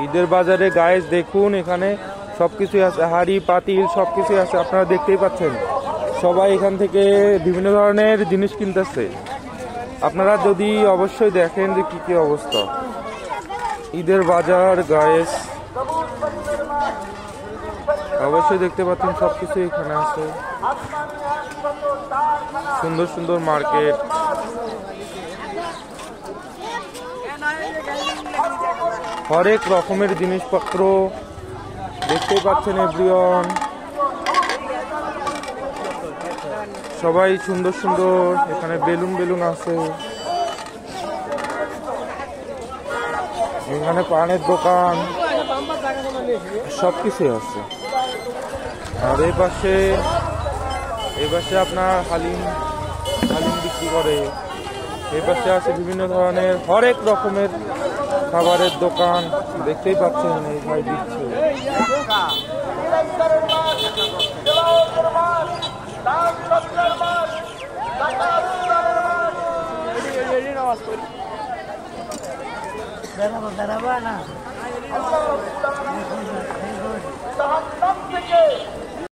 ঈদের বাজারে গাইস দেখুন এখানে সবকিছু আছে, হাড়ি পাতিল সবকিছু আছে, আপনারা দেখতেই পাচ্ছেন। সবাই এখান থেকে বিভিন্ন ধরনের জিনিস কিনতেছে। আপনারা যদি অবশ্যই দেখেন যে কি কি অবস্থা ঈদের বাজার গাইস, অবশ্যই দেখতে পাচ্ছেন সবকিছু এখানে আছে। সুন্দর সুন্দর মার্কেট, হরেক রকমের জিনিসপত্র দেখতেই পাচ্ছেন এভরিওয়ান। সবাই সুন্দর সুন্দর, এখানে বেলুন বেলুন আছে, এখানে পানের দোকান সবকিছু আছে। আর এই পাশে আপনার হালিম বিক্রি করে। এই পাশে আছে বিভিন্ন ধরনের হরেক রকমের খাবারের দোকান, দেখতেই পাচ্ছেন এই ভাই দিচ্ছে। দাঁড়াবা না